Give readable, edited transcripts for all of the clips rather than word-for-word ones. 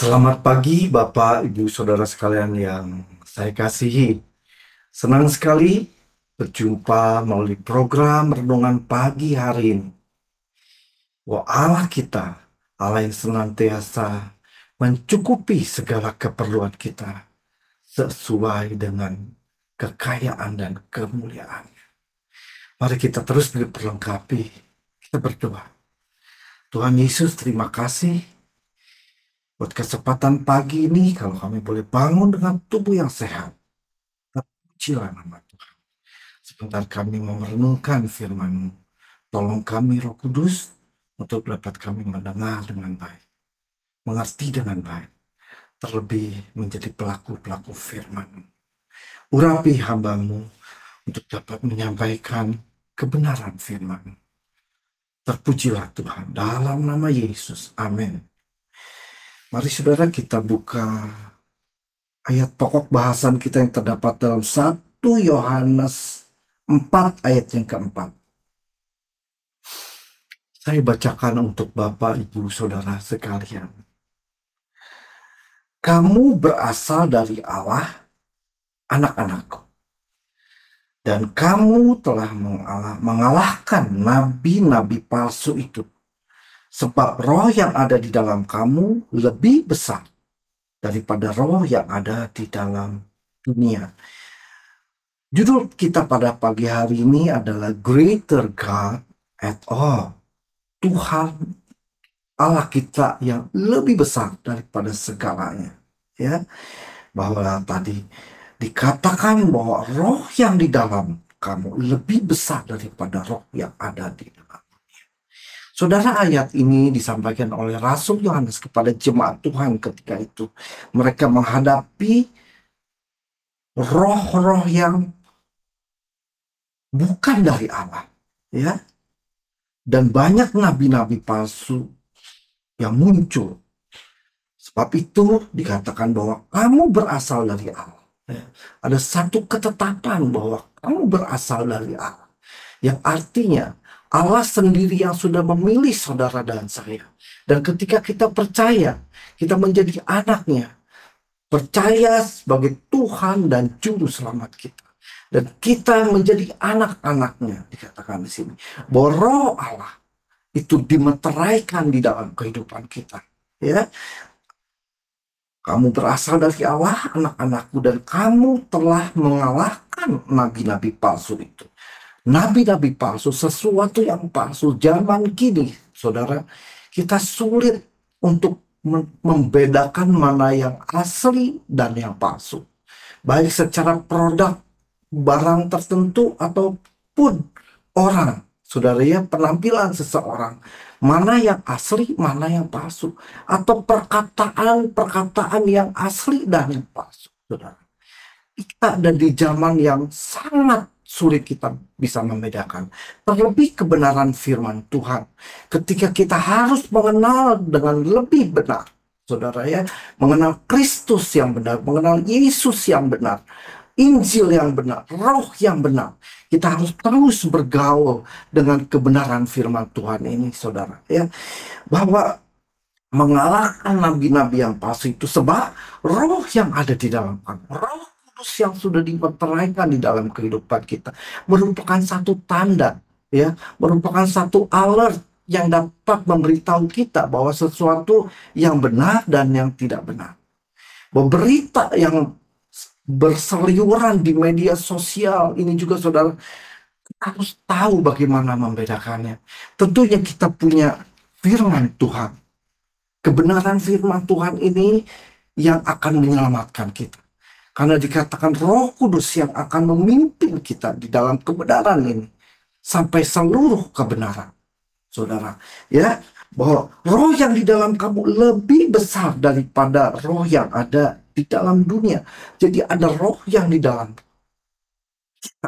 Selamat pagi Bapak, Ibu, Saudara sekalian yang saya kasihi. Senang sekali berjumpa melalui program Renungan Pagi hari ini. Bahwa Allah kita, Allah yang senantiasa mencukupi segala keperluan kita sesuai dengan kekayaan dan kemuliaan. Mari kita terus diperlengkapi. Kita berdoa. Tuhan Yesus, terima kasih buat kesempatan pagi ini, kalau kami boleh bangun dengan tubuh yang sehat. Terpujilah nama Tuhan. Sebentar kami mau merenungkan firman-Mu. Tolong kami Roh Kudus untuk dapat kami mendengar dengan baik, mengerti dengan baik, terlebih menjadi pelaku-pelaku firman-Mu. Urapi hamba-Mu untuk dapat menyampaikan kebenaran firman-Mu. Terpujilah Tuhan dalam nama Yesus. Amin. Mari saudara kita buka ayat pokok bahasan kita yang terdapat dalam 1 Yohanes 4 ayat yang keempat. Saya bacakan untuk Bapak, Ibu, Saudara sekalian. Kamu berasal dari Allah, anak-anakku. Dan kamu telah mengalahkan nabi-nabi palsu itu. Sebab roh yang ada di dalam kamu lebih besar daripada roh yang ada di dalam dunia. Judul kita pada pagi hari ini adalah Greater God at All. Tuhan Allah kita yang lebih besar daripada segalanya. Ya, bahwa tadi dikatakan bahwa roh yang di dalam kamu lebih besar daripada roh yang ada di dalam. Saudara, ayat ini disampaikan oleh Rasul Yohanes kepada jemaat Tuhan ketika itu. Mereka menghadapi roh-roh yang bukan dari Allah, ya. Dan banyak nabi-nabi palsu yang muncul. Sebab itu dikatakan bahwa kamu berasal dari Allah. Ya. Ada satu ketetapan bahwa kamu berasal dari Allah. Yang artinya Allah sendiri yang sudah memilih saudara dan saya. Dan ketika kita percaya, kita menjadi anaknya. Percaya sebagai Tuhan dan Juru Selamat kita. Dan kita menjadi anak-anaknya, dikatakan di sini. Bahwa roh Allah itu dimeteraikan di dalam kehidupan kita. Ya, kamu berasal dari Allah, anak-anakku. Dan kamu telah mengalahkan nabi-nabi palsu itu. Nabi-nabi palsu, sesuatu yang palsu. Zaman kini, saudara, kita sulit untuk membedakan mana yang asli dan yang palsu. Baik secara produk, barang tertentu, ataupun orang. Saudara, ya, penampilan seseorang. Mana yang asli, mana yang palsu. Atau perkataan-perkataan yang asli dan yang palsu, saudara. Kita ada di zaman yang sangat sulit kita bisa membedakan. Terlebih kebenaran firman Tuhan. Ketika kita harus mengenal dengan lebih benar, saudara, ya, mengenal Kristus yang benar, mengenal Yesus yang benar, Injil yang benar, roh yang benar. Kita harus terus bergaul dengan kebenaran firman Tuhan ini, saudara, ya. Bahwa mengalahkan nabi-nabi yang palsu itu sebab roh yang ada di dalam kamu, roh yang sudah dimeteraikan di dalam kehidupan kita, merupakan satu tanda, ya, merupakan satu alert yang dapat memberitahu kita bahwa sesuatu yang benar dan yang tidak benar. Berita yang berseliweran di media sosial ini juga, saudara, kita harus tahu bagaimana membedakannya. Tentunya kita punya firman Tuhan. Kebenaran firman Tuhan ini yang akan menyelamatkan kita. Karena dikatakan Roh Kudus yang akan memimpin kita di dalam kebenaran ini sampai seluruh kebenaran. Saudara, ya, bahwa roh yang di dalam kamu lebih besar daripada roh yang ada di dalam dunia. Jadi ada roh yang di dalam kita.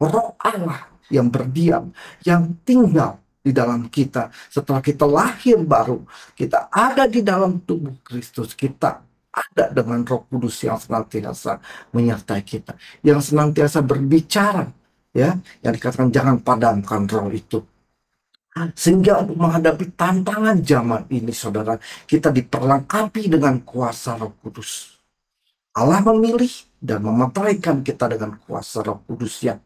Roh Allah yang berdiam, yang tinggal di dalam kita. Setelah kita lahir baru, kita ada di dalam tubuh Kristus. Kita ada dengan Roh Kudus yang senantiasa menyertai kita, yang senantiasa berbicara, ya, yang dikatakan jangan padamkan roh itu. Sehingga untuk menghadapi tantangan zaman ini, saudara, kita diperlengkapi dengan kuasa Roh Kudus. Allah memilih dan memeteraikan kita dengan kuasa Roh Kudus yang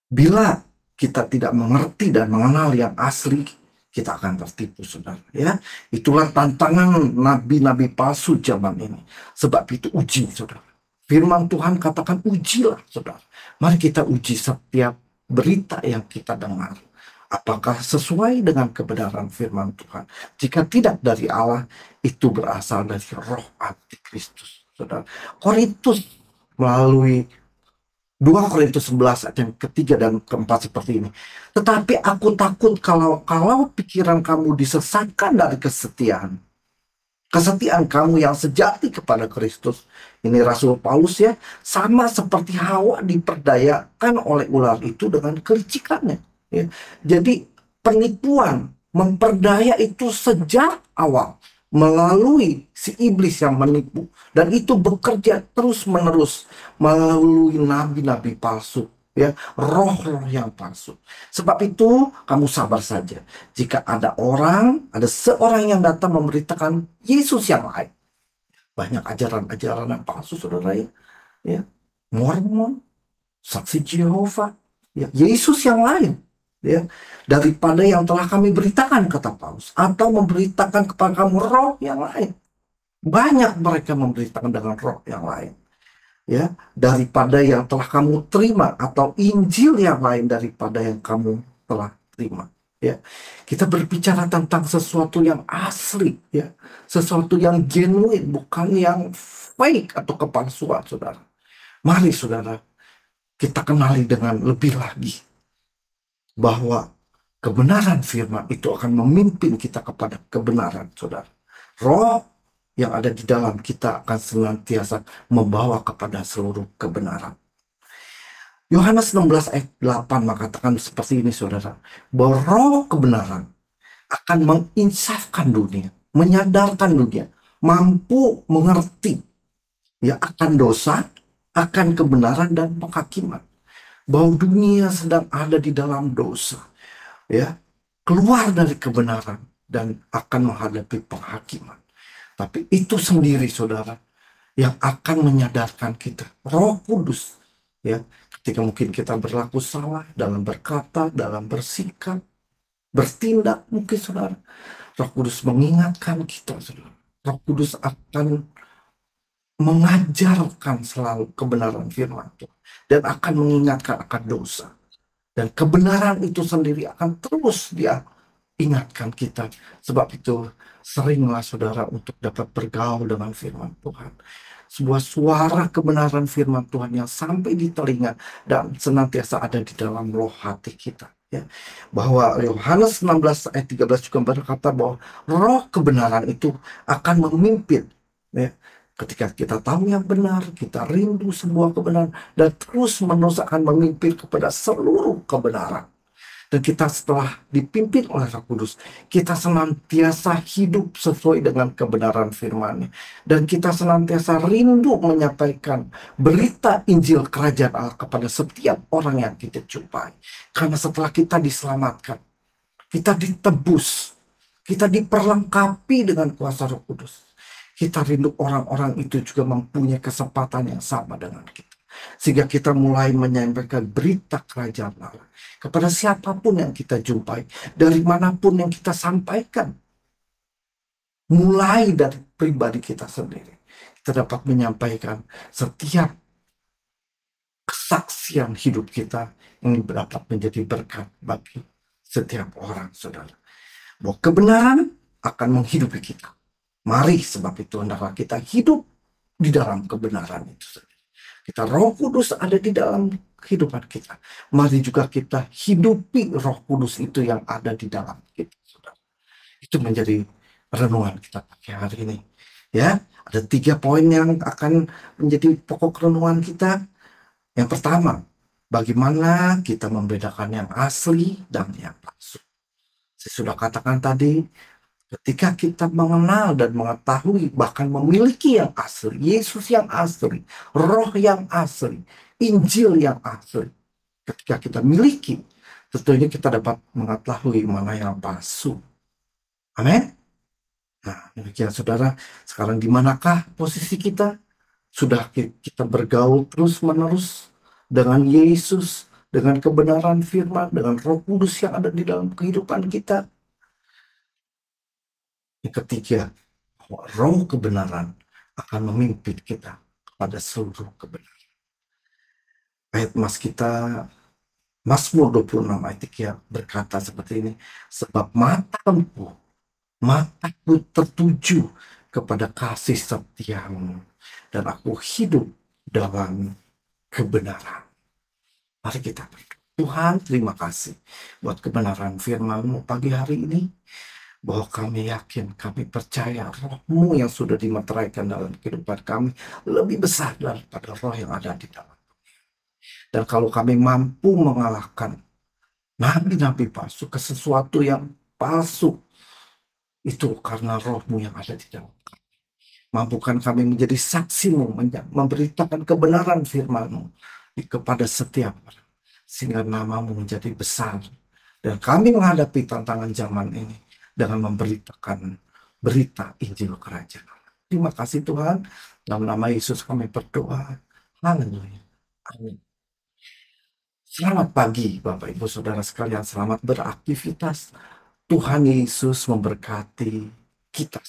bila kita tidak mengerti dan mengenal yang asli, kita akan tertipu, saudara. Ya, itulah tantangan nabi-nabi palsu zaman ini. Sebab itu uji, saudara. Firman Tuhan katakan ujilah, saudara. Mari kita uji setiap berita yang kita dengar. Apakah sesuai dengan kebenaran firman Tuhan? Jika tidak dari Allah, itu berasal dari roh antikristus, saudara. Korintus melalui 2 Korintus 11 ayat yang ketiga dan keempat seperti ini. Tetapi aku takut kalau pikiran kamu disesatkan dari kesetiaan kamu yang sejati kepada Kristus. Ini Rasul Paulus ya, sama seperti Hawa diperdayakan oleh ular itu dengan kelicikannya. Ya. Jadi penipuan, memperdaya itu sejak awal melalui si iblis yang menipu, dan itu bekerja terus-menerus melalui nabi-nabi palsu, ya, roh-roh yang palsu. Sebab itu kamu sabar saja jika ada seorang yang datang memberitakan Yesus yang lain. Banyak ajaran-ajaran yang palsu, saudara, ya. Mormon, saksi Jehovah, ya, Yesus yang lain, ya, daripada yang telah kami beritakan, kata Paulus, atau memberitakan kepada kamu roh yang lain. Banyak mereka memberitakan dengan roh yang lain, ya, daripada yang telah kamu terima, atau Injil yang lain daripada yang kamu telah terima. Ya, kita berbicara tentang sesuatu yang asli, ya, sesuatu yang genuine, bukan yang fake atau kepalsuan, saudara. Mari, saudara, kita kenali dengan lebih lagi bahwa kebenaran firman itu akan memimpin kita kepada kebenaran, saudara. Roh yang ada di dalam kita akan senantiasa membawa kepada seluruh kebenaran. Yohanes 16 ayat 8 mengatakan seperti ini, saudara, bahwa roh kebenaran akan menginsafkan dunia, menyadarkan dunia, mampu mengerti, ya, akan dosa, akan kebenaran dan penghakiman. Bahwa dunia sedang ada di dalam dosa, ya, keluar dari kebenaran dan akan menghadapi penghakiman. Tapi itu sendiri, saudara, yang akan menyadarkan kita, Roh Kudus, ya, ketika mungkin kita berlaku salah dalam berkata, dalam bersikap, bertindak, mungkin, saudara, Roh Kudus mengingatkan kita, saudara. Roh Kudus akan mengajarkan selalu kebenaran firman Tuhan dan akan mengingatkan akan dosa, dan kebenaran itu sendiri akan terus dia ingatkan kita. Sebab itu seringlah, saudara, untuk dapat bergaul dengan firman Tuhan, sebuah suara kebenaran firman Tuhan yang sampai di telinga dan senantiasa ada di dalam loh hati kita, ya. Bahwa Yohanes 16 ayat 13 juga berkata bahwa roh kebenaran itu akan memimpin, ya. Ketika kita tahu yang benar, kita rindu sebuah kebenaran, dan terus menerus akan memimpin kepada seluruh kebenaran. Dan kita setelah dipimpin oleh Roh Kudus, kita senantiasa hidup sesuai dengan kebenaran firman-Nya. Dan kita senantiasa rindu menyampaikan berita Injil Kerajaan Allah kepada setiap orang yang kita jumpai. Karena setelah kita diselamatkan, kita ditebus, kita diperlengkapi dengan kuasa Roh Kudus. Kita rindu orang-orang itu juga mempunyai kesempatan yang sama dengan kita. Sehingga kita mulai menyampaikan berita kerajaan Allah kepada siapapun yang kita jumpai, dari manapun yang kita sampaikan. Mulai dari pribadi kita sendiri, kita dapat menyampaikan setiap kesaksian hidup kita yang dapat menjadi berkat bagi setiap orang, saudara. Bahwa kebenaran akan menghidupi kita. Mari, sebab itu hendaklah kita hidup di dalam kebenaran itu sendiri. Kita, Roh Kudus ada di dalam kehidupan kita. Mari juga kita hidupi Roh Kudus itu yang ada di dalam kita, saudara. Itu menjadi renungan kita pagi hari ini. Ya, ada 3 poin yang akan menjadi pokok renungan kita. Yang pertama, bagaimana kita membedakan yang asli dan yang palsu. Saya sudah katakan tadi, ketika kita mengenal dan mengetahui, bahkan memiliki yang asli, Yesus yang asli, Roh yang asli, Injil yang asli, ketika kita miliki, tentunya kita dapat mengetahui mana yang palsu. Amin. Nah, demikian saudara, sekarang di manakah posisi kita? Sudah kita bergaul terus-menerus dengan Yesus, dengan kebenaran firman, dengan Roh Kudus yang ada di dalam kehidupan kita. Yang ketiga, bahwa Roh kebenaran akan memimpin kita kepada seluruh kebenaran. Ayat mas kita, Mazmur 26 ayat 3 berkata seperti ini, sebab mataku tertuju kepada kasih setiamu, dan aku hidup dalam kebenaran. Mari kita berdoa. Tuhan, terima kasih buat kebenaran firman-Mu pagi hari ini, bahwa kami yakin, kami percaya Roh-Mu yang sudah dimeteraikan dalam kehidupan kami lebih besar daripada roh yang ada di dalam. Dan kalau kami mampu mengalahkan nabi-nabi palsu ke sesuatu yang palsu, itu karena Roh-Mu yang ada di dalam kami. Mampukan kami menjadi saksi-Mu, memberitakan kebenaran firman-Mu kepada setiap orang, sehingga nama-Mu menjadi besar. Dan kami menghadapi tantangan zaman ini dengan memberitakan berita Injil Kerajaan. Terima kasih Tuhan. Dalam nama Yesus kami berdoa. Haleluya. Amin. Selamat pagi Bapak Ibu Saudara sekalian. Selamat beraktivitas. Tuhan Yesus memberkati kita.